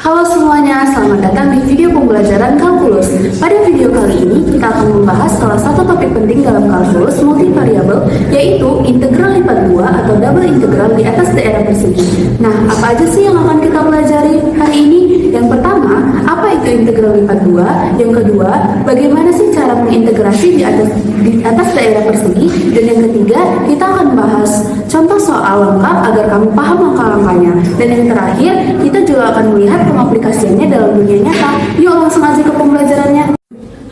Halo semuanya, selamat datang di video pembelajaran kalkulus. Pada video kali ini, kita akan membahas salah satu topik penting dalam kalkulus multivariabel, yaitu integral lipat 2 atau double integral di atas daerah persegi. Nah, apa aja sih yang akan kita pelajari hari ini? Yang pertama, apa itu integral lipat 2? Yang kedua, bagaimana sih cara mengintegrasi di atas daerah persegi? Dan yang ketiga, kita akan bahas contoh soal lengkap agar kamu paham langkah-langkahnya. Dan yang terakhir, kita juga akan melihat aplikasinya dalam dunia nyata. Yuk langsung aja ke pembelajarannya.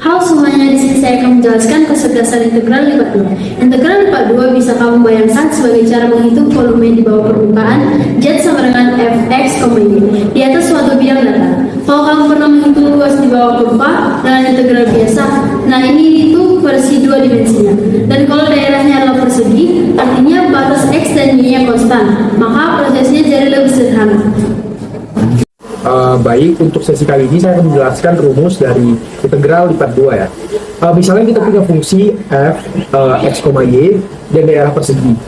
Halo semuanya, di sini saya akan menjelaskan kecerdasan integral lipat 2. Integral lipat 2 bisa kamu bayangkan sebagai cara menghitung volume di bawah permukaan Z sama dengan fx, y di atas suatu bidang datar. Kalau kamu pernah menghitung luas di bawah kurva dengan integral biasa, nah ini itu versi 2 dimensinya. Dan kalau daerahnya adalah persegi, artinya batas x dan y-nya konstan, maka prosesnya jadi lebih sederhana. Baik, untuk sesi kali ini saya akan menjelaskan rumus dari integral lipat 2 ya. Misalnya kita punya fungsi f x, y dan daerah persegi.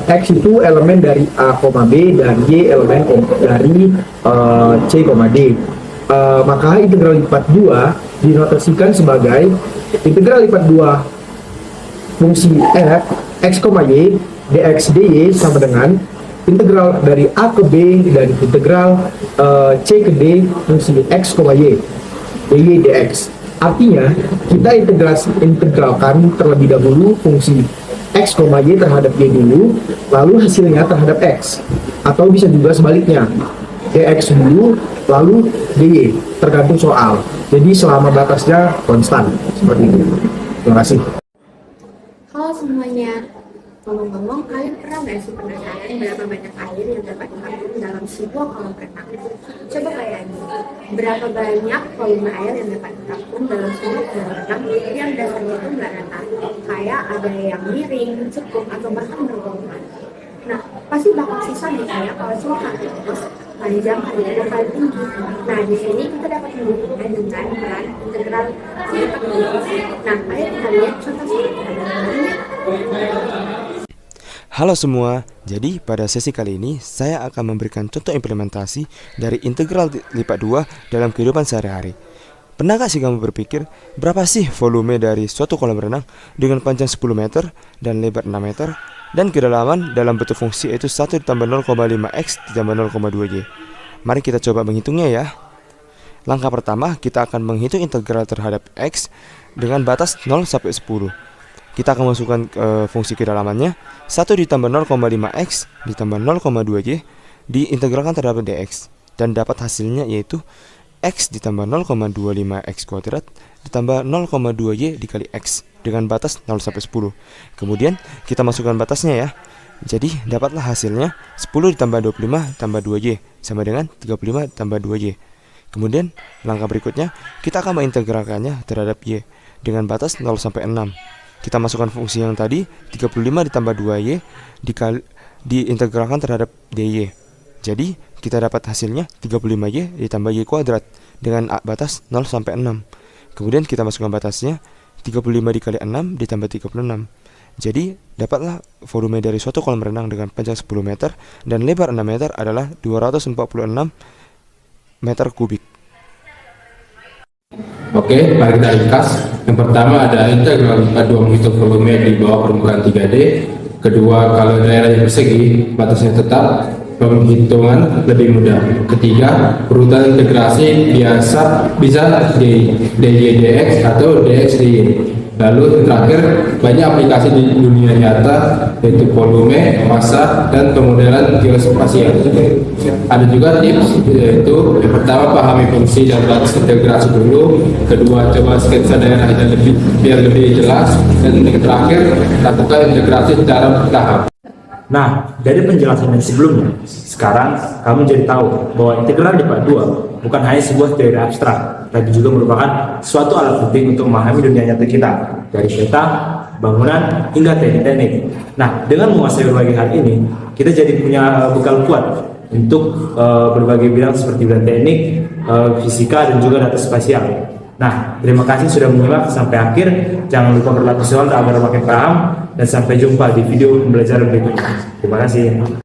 X itu elemen dari a, b dan y elemen dari c, d. Maka integral lipat 2 dinotasikan sebagai integral lipat 2 fungsi f x, y dx dy sama dengan integral dari a ke b dan integral c ke d fungsi x, y dy dx. Artinya kita integralkan terlebih dahulu fungsi x, y terhadap y dulu, lalu hasilnya terhadap x, atau bisa juga sebaliknya, dx dulu lalu dy, tergantung soal. Jadi selama batasnya konstan seperti itu. Terima kasih. Halo semuanya. Ngomong-ngomong, kalian pernah nggak sih penasaran berapa banyak air yang dapat ditampung dalam sebuah kolam renang? Coba bayangin, berapa banyak volume air yang dapat ditampung dalam sebuah kolam renang yang dasarnya itu nggak rata, kayak ada yang miring, cekung, atau bahkan bergelombang. Nah, pasti bakal susah nih ya kalau cuma kaki terus panjang harinya paling tinggi. Nah, di sini kita dapat menghitungnya dengan peran integral lipat 2. Nah, ayo kita lihat contoh sederhananya. Halo semua, jadi pada sesi kali ini saya akan memberikan contoh implementasi dari integral lipat 2 dalam kehidupan sehari-hari. Pernah gak sih kamu berpikir berapa sih volume dari suatu kolam renang dengan panjang 10 meter dan lebar 6 meter dan kedalaman dalam bentuk fungsi yaitu 1 ditambah 0,5x ditambah 0,2y. Mari kita coba menghitungnya ya. Langkah pertama, kita akan menghitung integral terhadap x dengan batas 0 sampai 10. Kita akan masukkan fungsi kedalamannya 1 ditambah 0,5x ditambah 0,2y diintegralkan terhadap dx, dan dapat hasilnya yaitu x ditambah 0,25x kuadrat ditambah 0,2y dikali x dengan batas 0 sampai 10. Kemudian kita masukkan batasnya ya. Jadi dapatlah hasilnya 10 ditambah 25 tambah 2y sama dengan 35 tambah 2y. Kemudian langkah berikutnya kita akan mengintegralkannya terhadap y dengan batas 0 sampai 6. Kita masukkan fungsi yang tadi 35 ditambah 2y diintegralkan terhadap dy. Jadi kita dapat hasilnya 35y ditambah y kuadrat dengan batas 0 sampai 6. Kemudian kita masukkan batasnya 35 dikali 6 ditambah 36. Jadi dapatlah volume dari suatu kolam renang dengan panjang 10 meter dan lebar 6 meter adalah 246 meter kubik. Oke, mari kita ringkas. Yang pertama ada integral lipat 2 menghitung volume di bawah permukaan 3D. Kedua, kalau daerahnya persegi, batasnya tetap, penghitungan lebih mudah. Ketiga, urutan integrasi biasa bisa di dy dx atau dx dy. Lalu terakhir, banyak aplikasi di dunia nyata yaitu volume, massa, dan pemodelan geospasial. Ada juga tips, yaitu yang pertama pahami fungsi dan batas integrasi dulu. Kedua, coba sketsa daerahnya biar lebih jelas. Dan yang terakhir, lakukan integrasi secara bertahap. Nah, dari penjelasan yang sebelumnya, sekarang kamu jadi tahu bahwa integral lipat 2 bukan hanya sebuah teori abstrak, tapi juga merupakan suatu alat penting untuk memahami dunia nyata kita, dari peta, bangunan, hingga teknik-teknik. Nah, dengan menguasai berbagai hal ini, kita jadi punya bekal kuat untuk berbagai bidang seperti bidang teknik, fisika, dan juga data spasial. Nah, terima kasih sudah menyimak sampai akhir. Jangan lupa berlatih soal agar makin paham, dan sampai jumpa di video pembelajaran berikutnya. Terima kasih.